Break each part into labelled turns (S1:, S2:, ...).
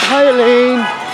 S1: Hi, Elaine.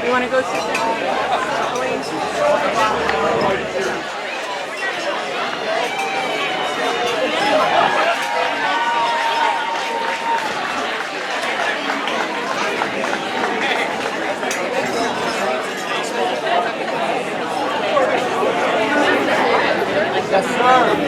S2: You want to go sit down?
S1: Yes, sir.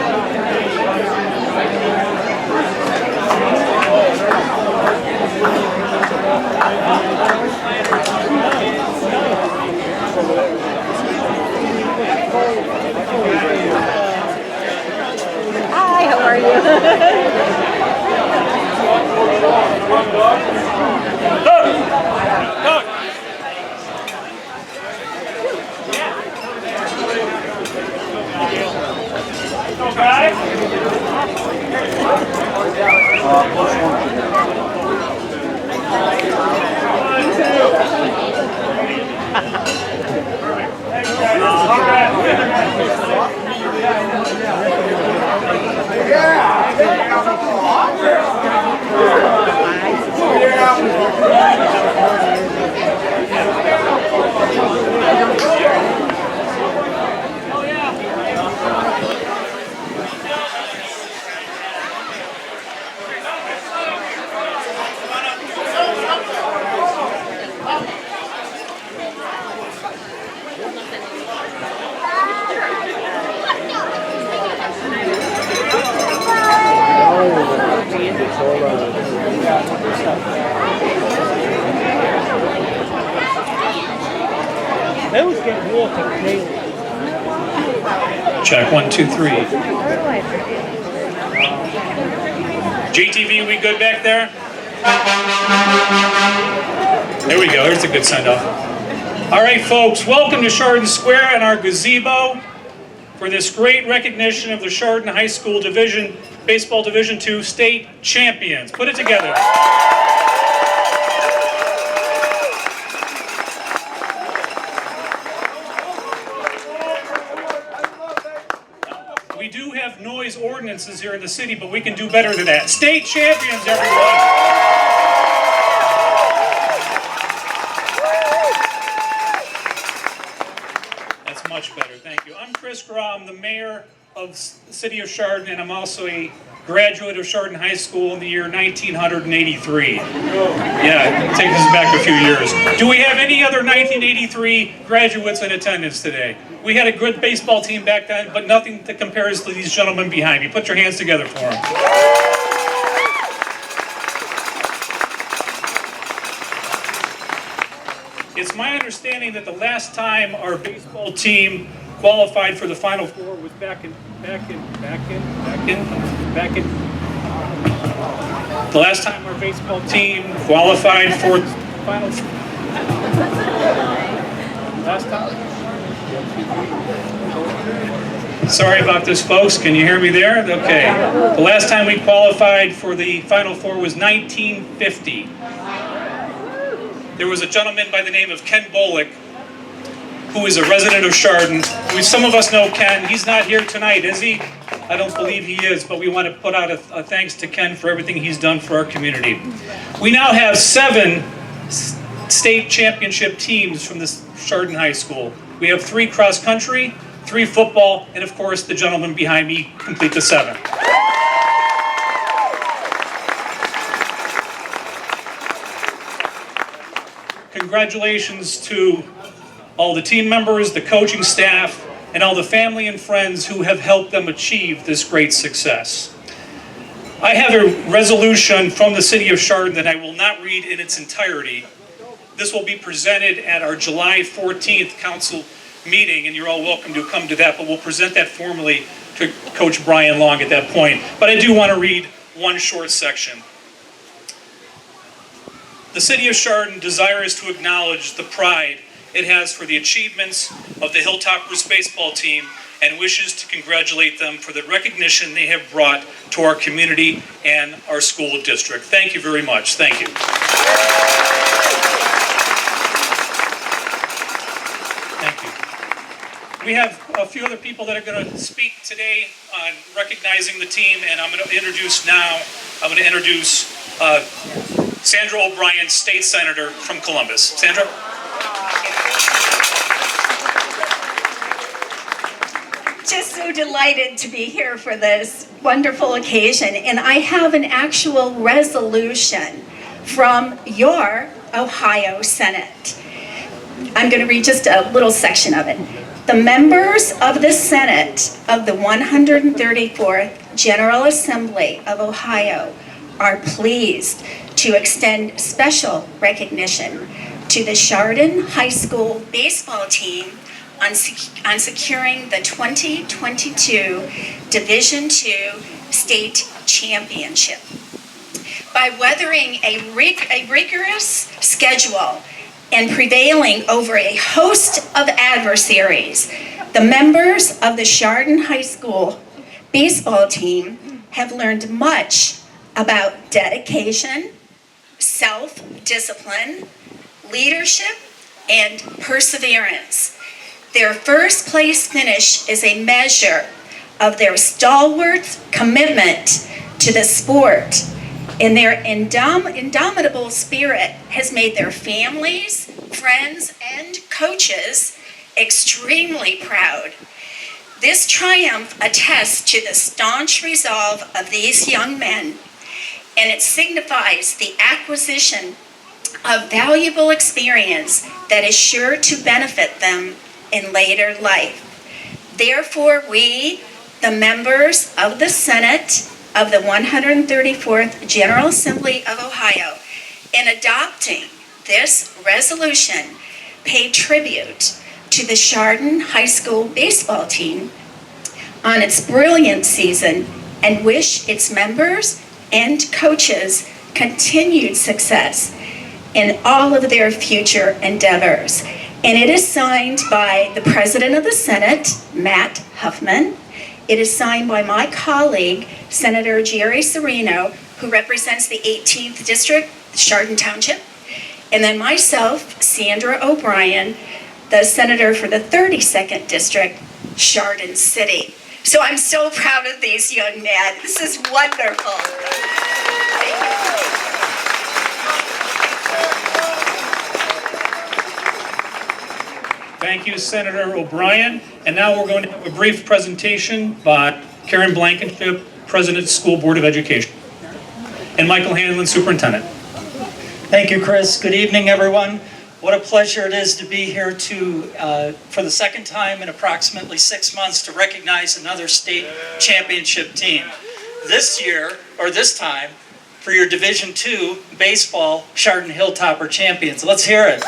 S1: Those get water daily.
S3: Check 1, 2, 3. JTV, we good back there? There we go. Here's a good send off. All right, folks, welcome to Chardon Square and our gazebo for this great recognition of the Chardon High School Baseball Division II state champions. Put it together. We do have noise ordinances here in the city, but we can do better than that. State champions, everyone. Much better, thank you. I'm Chris Graw, I'm the mayor of the city of Chardon, and I'm also a graduate of Chardon High School in the year 1983. Yeah, it takes us back a few years. Do we have any other 1983 graduates in attendance today? We had a good baseball team back then, but nothing that compares to these gentlemen behind me. Put your hands together for them. It's my understanding that the last time our baseball team qualified for the Final Four was back in. The last time our baseball team qualified for the Final Four. Last time? Sorry about this, folks. Can you hear me there? Okay. The last time we qualified for the Final Four was 1950. There was a gentleman by the name of Ken Bolick, who is a resident of Chardon. Some of us know Ken. He's not here tonight, is he? I don't believe he is, but we want to put out a thanks to Ken for everything he's done for our community. We now have 7 state championship teams from this Chardon High School. We have 3 cross country, 3 football, and of course the gentleman behind me complete the 7. Congratulations to all the team members, the coaching staff, and all the family and friends who have helped them achieve this great success. I have a resolution from the city of Chardon that I will not read in its entirety. This will be presented at our July 14th council meeting, and you're all welcome to come to that, but we'll present that formally to Coach Brian Long at that point. But I do want to read one short section. The city of Chardon desires to acknowledge the pride it has for the achievements of the Hilltoppers baseball team and wishes to congratulate them for the recognition they have brought to our community and our school district. Thank you very much. Thank you. Thank you. We have a few other people that are going to speak today on recognizing the team, and I'm going to introduce Sandra O'Brien, State Senator from Columbus. Sandra?
S4: Just so delighted to be here for this wonderful occasion. And I have an actual resolution from your Ohio Senate. I'm going to read just a little section of it. The members of the Senate of the 134th General Assembly of Ohio are pleased to extend special recognition to the Chardon High School baseball team on securing the 2022 Division II State Championship. By weathering a rigorous schedule and prevailing over a host of adversaries, the members of the Chardon High School baseball team have learned much about dedication, self-discipline, leadership, and perseverance. Their first place finish is a measure of their stalwart commitment to the sport, and their indomitable spirit has made their families, friends, and coaches extremely proud. This triumph attests to the staunch resolve of these young men, and it signifies the acquisition of valuable experience that is sure to benefit them in later life. Therefore, we, the members of the Senate of the 134th General Assembly of Ohio, in adopting this resolution, pay tribute to the Chardon High School baseball team on its brilliant season and wish its members and coaches continued success in all of their future endeavors. And it is signed by the President of the Senate, Matt Huffman. It is signed by my colleague, Senator Jerry Serino, who represents the 18th District, Chardon Township, and then myself, Sandra O'Brien, the Senator for the 32nd District, Chardon City. So I'm so proud of these young men. This is wonderful.
S3: Thank you, Senator O'Brien. And now we're going to have a brief presentation by Karen Blankenship, President, School Board of Education, and Michael Hanlon, Superintendent.
S5: Thank you, Chris. Good evening, everyone. What a pleasure it is to be here for the second time in approximately 6 months to recognize another state championship team. This year, or this time, for your Division II baseball Chardon Hilltopper champions. Let's hear it.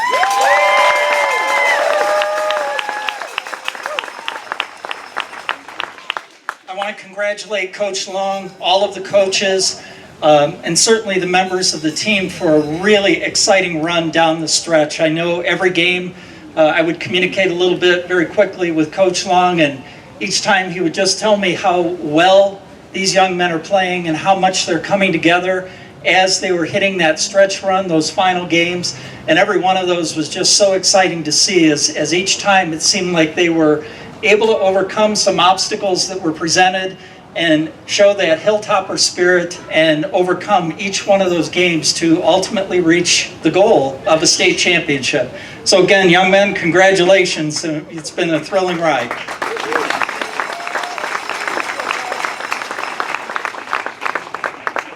S5: I want to congratulate Coach Long, all of the coaches, and certainly the members of the team for a really exciting run down the stretch. I know every game I would communicate a little bit very quickly with Coach Long, and each time he would just tell me how well these young men are playing and how much they're coming together as they were hitting that stretch run, those final games. And every one of those was just so exciting to see as each time it seemed like they were able to overcome some obstacles that were presented and show that Hilltopper spirit and overcome each one of those games to ultimately reach the goal of a state championship. So again, young men, congratulations. It's been a thrilling ride.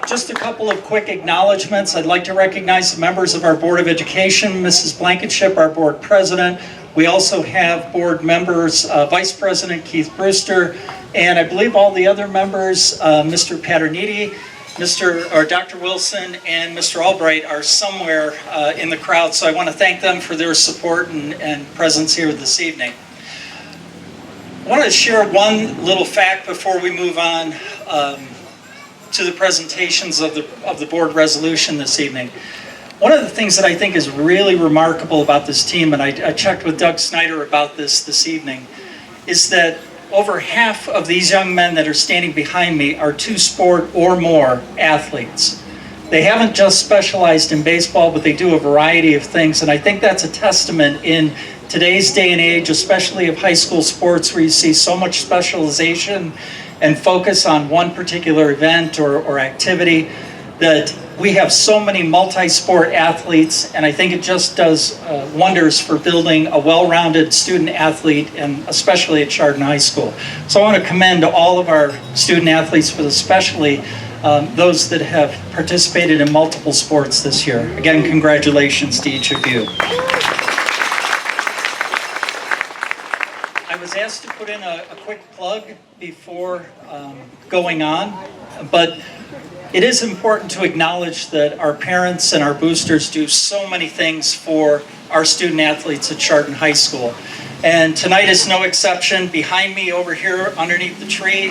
S5: Just a couple of quick acknowledgments. I'd like to recognize the members of our Board of Education, Mrs. Blankenship, our Board President. We also have board members, Vice President Keith Brewster, and I believe all the other members, Mr. Paterniti, Dr. Wilson, and Mr. Albright are somewhere in the crowd, so I want to thank them for their support and presence here this evening. I want to share one little fact before we move on to the presentations of the board resolution this evening. One of the things that I think is really remarkable about this team, and I checked with Doug Snyder about this evening, is that over half of these young men that are standing behind me are two-sport or more athletes. They haven't just specialized in baseball, but they do a variety of things, and I think that's a testament in today's day and age, especially of high school sports, where you see so much specialization and focus on one particular event or activity, that we have so many multi-sport athletes, and I think it just does wonders for building a well-rounded student athlete, and especially at Chardon High School. So I want to commend all of our student athletes, but especially those that have participated in multiple sports this year. Again, congratulations to each of you. I was asked to put in a quick plug before going on, but it is important to acknowledge that our parents and our boosters do so many things for our student athletes at Chardon High School. And tonight is no exception. Behind me over here underneath the tree,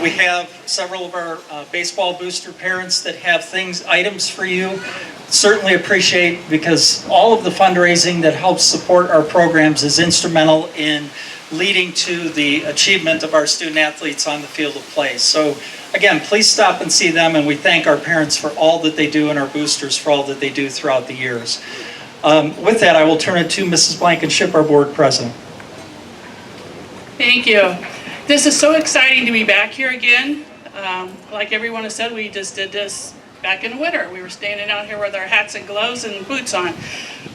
S5: we have several of our baseball booster parents that have items for you. Certainly appreciate, because all of the fundraising that helps support our programs is instrumental in leading to the achievement of our student athletes on the field of play. So again, please stop and see them, and we thank our parents for all that they do and our boosters for all that they do throughout the years. With that, I will turn it to Mrs. Blankenship, our board president.
S2: Thank you. This is so exciting to be back here again. Like everyone has said, we just did this back in the winter. We were standing out here with our hats and gloves and boots on.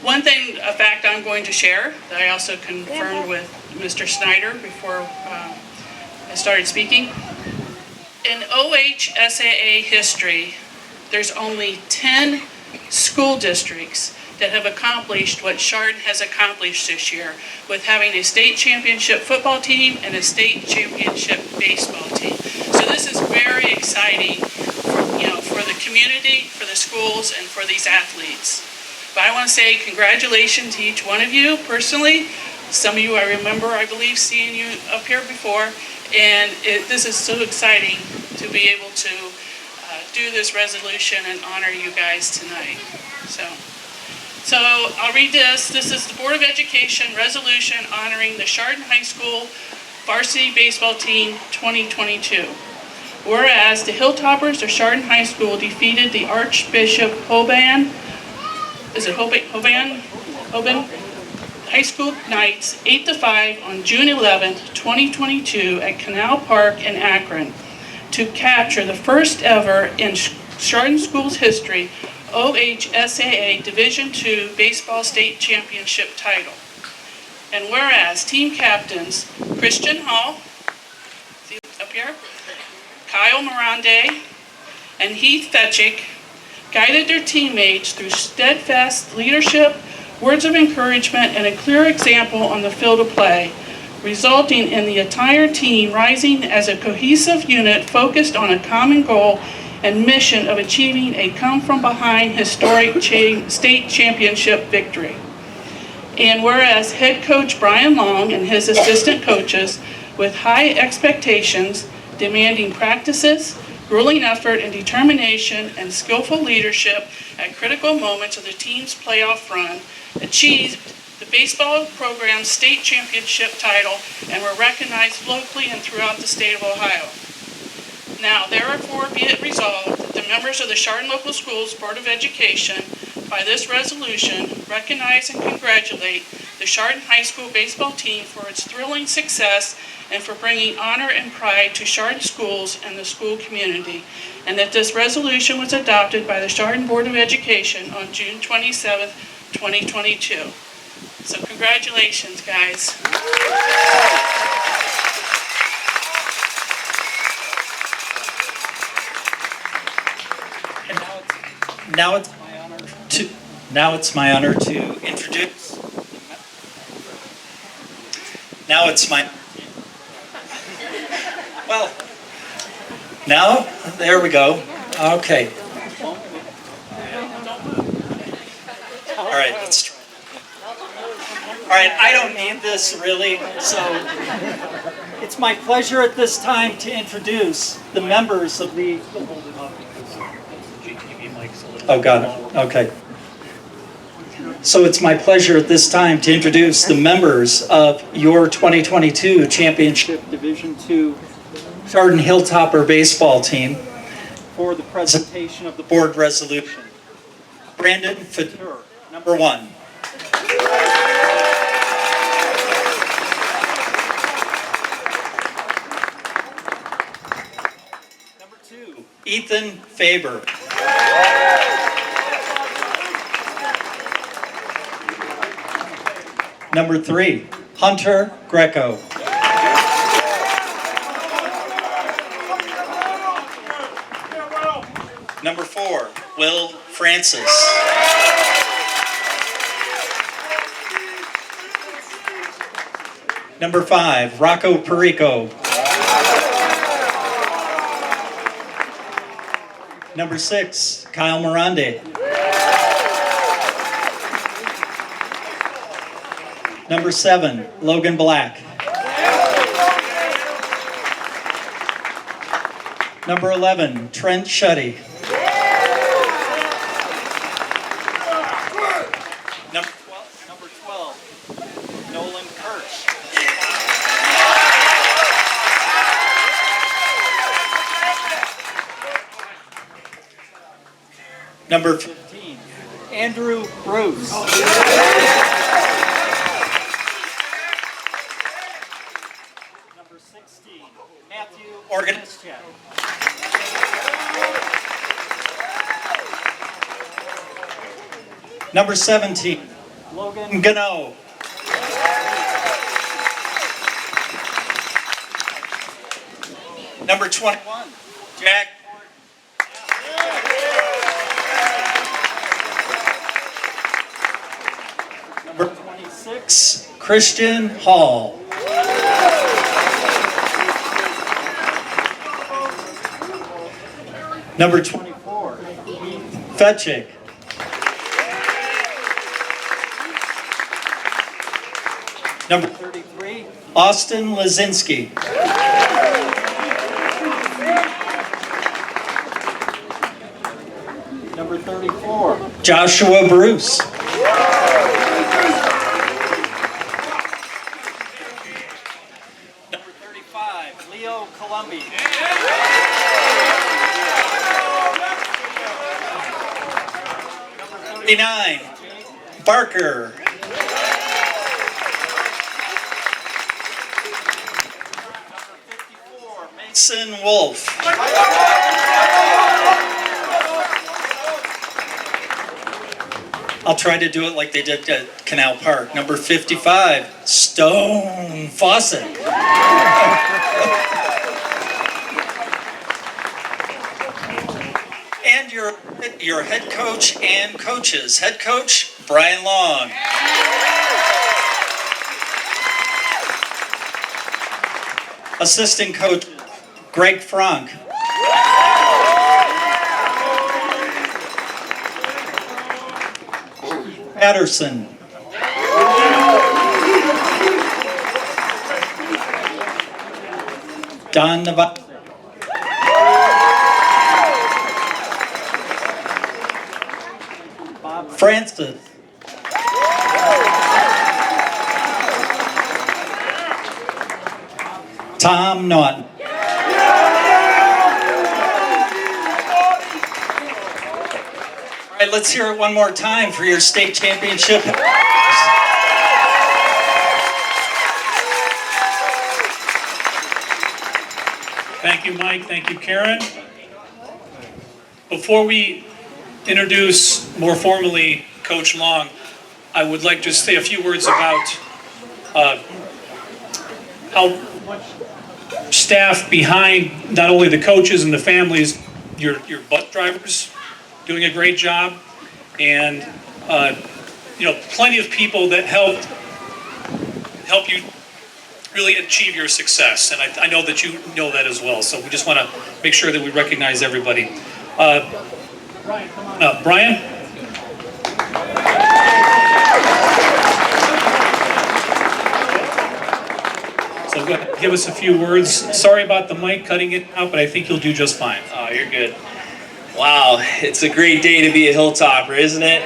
S2: One thing, a fact I'm going to share that I also confirmed with Mr. Snyder before I started speaking. In OHSAA history, there's only 10 school districts that have accomplished what Chardon has accomplished this year, with having a state championship football team and a state championship baseball team. So this is very exciting for the community, for the schools, and for these athletes. But I want to say congratulations to each one of you personally Some of you I remember, I believe, seeing you up here before, and this is so exciting to be able to do this resolution and honor you guys tonight. So I'll read this. This is the Board of Education resolution honoring the Chardon High School varsity baseball team 2022. Whereas the Hilltoppers of Chardon High School defeated the Archbishop Hoban High School Knights 8-5 on June 11th, 2022 at Canal Park in Akron to capture the first ever in Chardon School's history OHSAA Division II Baseball State Championship title. And whereas team captains Christian Hall, see up here, Kyle Mirande, and Heath Fetchick guided their teammates through steadfast leadership, words of encouragement, and a clear example on the field of play, resulting in the entire team rising as a cohesive unit focused on a common goal and mission of achieving a come-from-behind historic state championship victory. And whereas head coach Brian Long and his assistant coaches, with high expectations, demanding practices, grueling effort and determination, and skillful leadership at critical moments of the team's playoff run, achieved the baseball program's state championship title and were recognized locally and throughout the state of Ohio. Now, therefore, be it resolved that the members of the Chardon Local Schools Board of Education, by this resolution, recognize and congratulate the Chardon High School baseball team for its thrilling success and for bringing honor and pride to Chardon schools and the school community, and that this resolution was adopted by the Chardon Board of Education on June 27, 2022. So congratulations, guys.
S5: Now it's my honor to introduce. Now it's my. Well, now there we go. Okay. All right, let's try. All right, I don't need this really, so it's my pleasure at this time to introduce the members of the. Oh, got it. Okay. So it's my pleasure at this time to introduce the members of your 2022 Championship Division II Chardon Hilltopper baseball team for the presentation of the board resolution. Brandon Fatur, number 1. Number 2, Ethan Faber. Number 3, Hunter Greco. Number 4, Will Francis. Number 5, Rocco Perico. Number 6, Kyle Mirande. Number 7, Logan Black. Number 11, Trent Shuddy. Number 12, Nolan Kirsch. Number 15, Andrew Bruce. Number 16, Matthew Organischek. Number 17, Logan Gano. Number 21, Jack. Number 26, Christian Hall. Number 24, Heath Fetchick. Number 33, Austin Lazinski. Number 34, Joshua Bruce. Number 35, Leo Columbi. Number 39, Barker. Mason Wolf. I'll try to do it like they did at Canal Park. Number 55, Stone Fawcett. And your head coach and coaches. Head coach, Brian Long. Assistant coach, Greg Frank. Patterson. Don Navarro. Bob Francis. Tom Naughton. All right, let's hear it one more time for your state championship.
S3: Thank you, Mike. Thank you, Karen. Before we introduce more formally Coach Long, I would like to say a few words about how much staff behind not only the coaches and the families, your bus drivers doing a great job, and plenty of people that help you really achieve your success, and I know that you know that as well. So we just want to make sure that we recognize everybody. Brian, come on up. Brian? So go ahead, give us a few words. Sorry about the mic cutting it out, but I think you'll do just fine.
S1: Oh, you're good. Wow, it's a great day to be a Hilltopper, isn't it?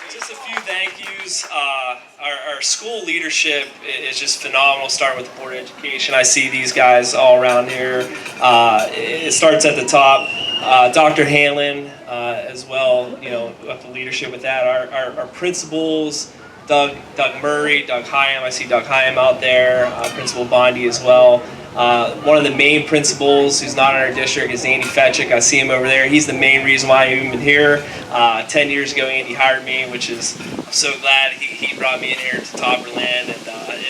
S1: Just a few thank yous. Our school leadership is just phenomenal, starting with the Board of Education. I see these guys all around here. It starts at the top. Dr. Hanlon as well, with the leadership with that. Our principals, Doug Murray, Doug Hyam. I see Doug Hyam out there. Principal Bondi as well. One of the main principals who's not in our district is Andy Fetchick. I see him over there. He's the main reason why I'm even here. 10 years ago, Andy hired me, which is, I'm so glad he brought me in here to Topperland, and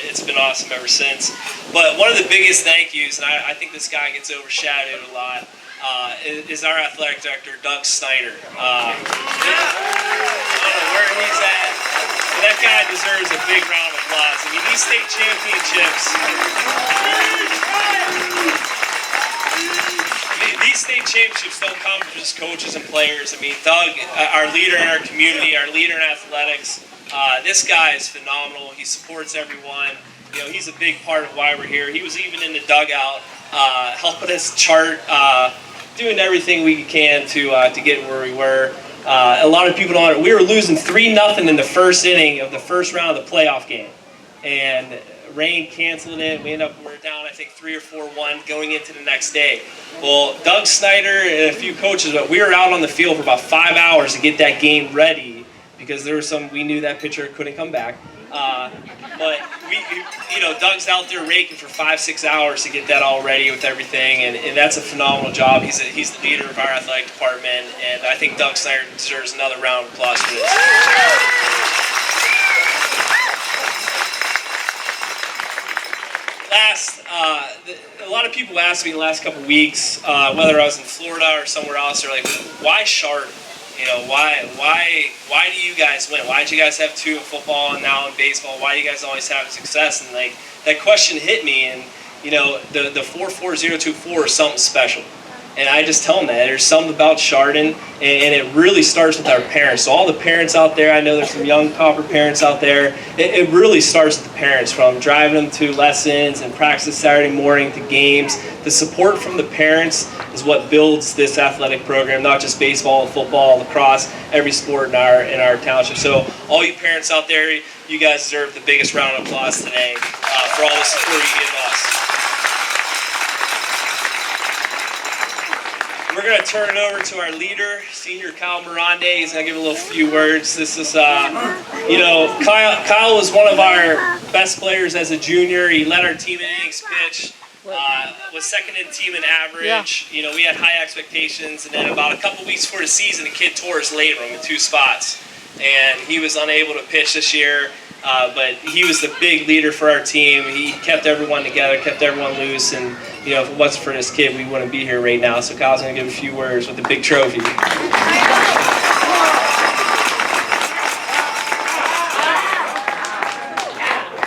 S1: it's been awesome ever since. But one of the biggest thank yous, and I think this guy gets overshadowed a lot, is our athletic director, Doug Snyder. I don't know where he's at, but that guy deserves a big round of applause. I mean, these state championships, these state championships don't come from just coaches and players. I mean, Doug, our leader in our community, our leader in athletics, this guy is phenomenal. He supports everyone. He's a big part of why we're here. He was even in the dugout, helping us chart, doing everything we can to get where we were. A lot of people don't. We were losing 3-0 in the first inning of the first round of the playoff game, and rain canceled it. We we're down, I think 3 or 4-1 going into the next day. Well, Doug Snyder and a few coaches, but we were out on the field for about 5 hours to get that game ready because we knew that pitcher couldn't come back. But Doug's out there raking for 5-6 hours to get that all ready with everything, and that's a phenomenal job. He's the leader of our athletic department, and I think Doug Snyder deserves another round of applause for this. A lot of people asked me the last couple of weeks, whether I was in Florida or somewhere else, they're like, why Chardon? Why do you guys win? Why did you guys have 2 in football and now in baseball? Why do you guys always have success? And that question hit me, and the 44024 is something special. And I just tell them that there's something about Chardon, and it really starts with our parents. So all the parents out there, I know there's some young Copper parents out there. It really starts with the parents, from driving them to lessons and practice Saturday morning to games. The support from the parents is what builds this athletic program, not just baseball, football, lacrosse, every sport in our township. So all you parents out there, you guys deserve the biggest round of applause today for all the support you give us. We're going to turn it over to our leader, Senior Kyle Mirande. He's going to give a few words. This is, Kyle was one of our best players as a junior. He led our team in innings pitched, was second in team in average. You know, we had high expectations, and then about a couple weeks before the season, the kid tore his labrum in 2 spots, and he was unable to pitch this year. But he was the big leader for our team. He kept everyone together, kept everyone loose, and you know, if it wasn't for this kid, we wouldn't be here right now. So Kyle's going to give a few words with the big trophy.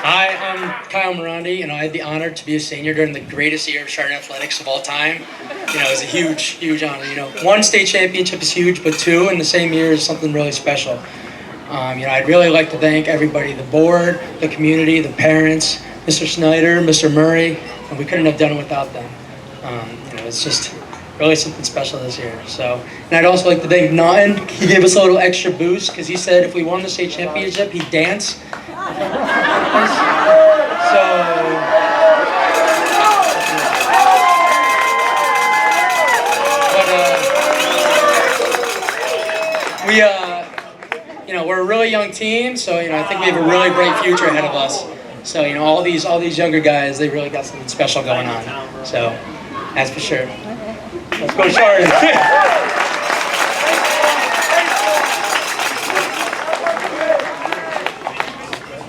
S6: Hi, I'm Kyle Mirandi, and I had the honor to be a senior during the greatest year of Chardon athletics of all time. You know, it was a huge, huge honor. You know, 1 state championship is huge, but 2 in the same year is something really special. I'd really like to thank everybody, the board, the community, the parents, Mr. Snyder, Mr. Murray, and we couldn't have done it without them. It's just really something special this year. So, and I'd also like to thank Naughton. He gave us a little extra boost because he said if we won the state championship, he'd dance. We're a really young team, so I think we have a really bright future ahead of us. So all these younger guys, they really got something special going on. So that's for sure. Let's go Chardon.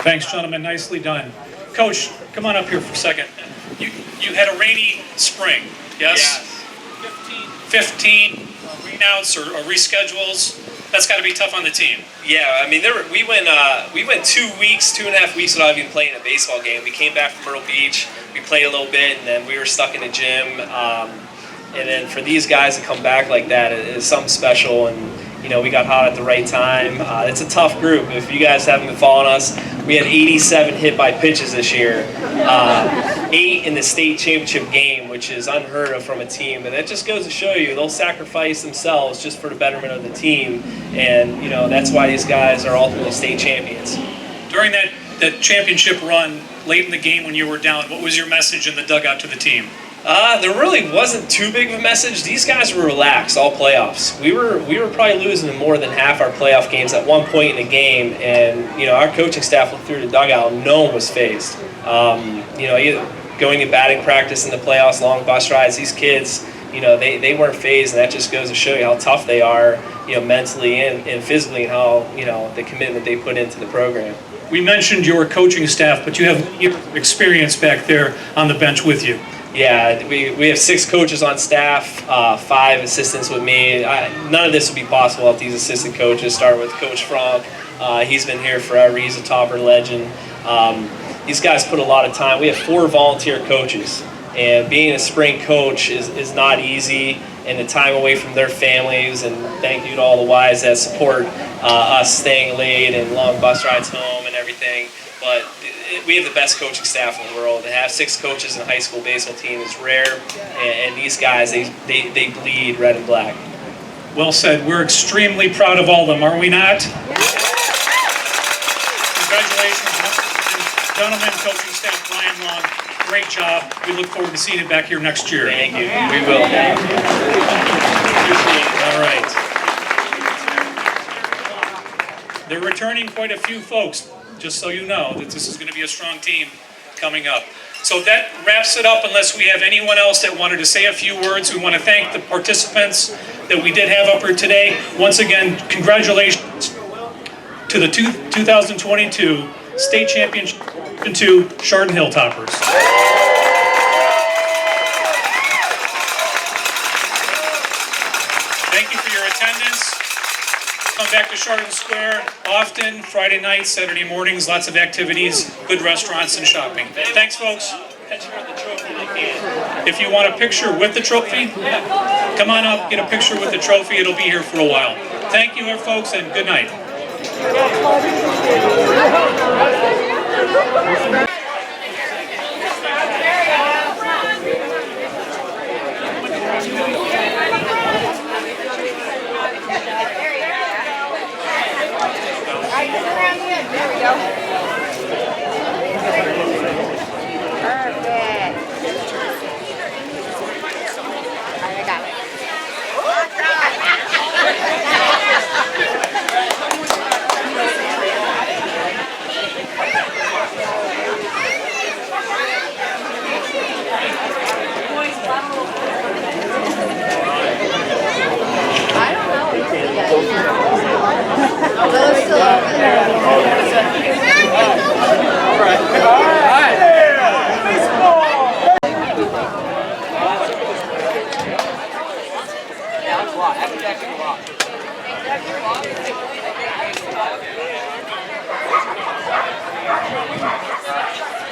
S3: Thanks, gentlemen. Nicely done. Coach, come on up here for a second. You had a rainy spring, yes? 15 rainouts or reschedules. That's got to be tough on the team.
S1: Yeah, I mean, we went 2.5 weeks without even playing a baseball game. We came back from Myrtle Beach, we played a little bit, and then we were stuck in the gym. And then for these guys to come back like that is something special. And we got hot at the right time. It's a tough group. If you guys haven't been following us, we had 87 hit by pitches this year, 8 in the state championship game, which is unheard of from a team. And that just goes to show you they'll sacrifice themselves just for the betterment of the team. And that's why these guys are ultimately state champions.
S3: During that championship run, late in the game when you were down, what was your message in the dugout to the team?
S1: There really wasn't too big of a message. These guys were relaxed all playoffs. We were probably losing more than half our playoff games at one point in the game, and our coaching staff looked through the dugout and no one was phased. Going to batting practice in the playoffs, long bus rides, these kids, they weren't phased, and that just goes to show you how tough they are, mentally and physically, and how the commitment they put into the program.
S3: We mentioned your coaching staff, but you have experience back there on the bench with you.
S1: Yeah, we have 6 coaches on staff, 5 assistants with me. None of this would be possible without these assistant coaches, starting with Coach Frank. He's been here forever. He's a Topper legend. These guys put a lot of time. We have 4 volunteer coaches, and being a spring coach is not easy, and the time away from their families, and thank you to all the wives that support us staying late and long bus rides home and everything. But we have the best coaching staff in the world. To have 6 coaches in a high school baseball team is rare, and these guys, they bleed red and black.
S3: Well said. We're extremely proud of all of them, are we not? Congratulations, gentlemen, coaching staff, Brian Long. Great job. We look forward to seeing you back here next year.
S1: Thank you. We will.
S3: All right. They're returning quite a few folks, just so you know that this is going to be a strong team coming up. So that wraps it up, unless we have anyone else that wanted to say a few words. We want to thank the participants that we did have up here today. Once again, congratulations to the 2022 State Championship 2 Chardon Hilltoppers. Thank you for your attendance. Come back to Chardon Square often, Friday nights, Saturday mornings, lots of activities, good restaurants and shopping. Thanks, folks. picture of the trophy, they can. If you want a picture with the trophy, come on up, get a picture with the trophy. It'll be here for a while. Thank you, folks, and good night.
S7: There we go. I got it. I don't know. Those still open there.
S8: That's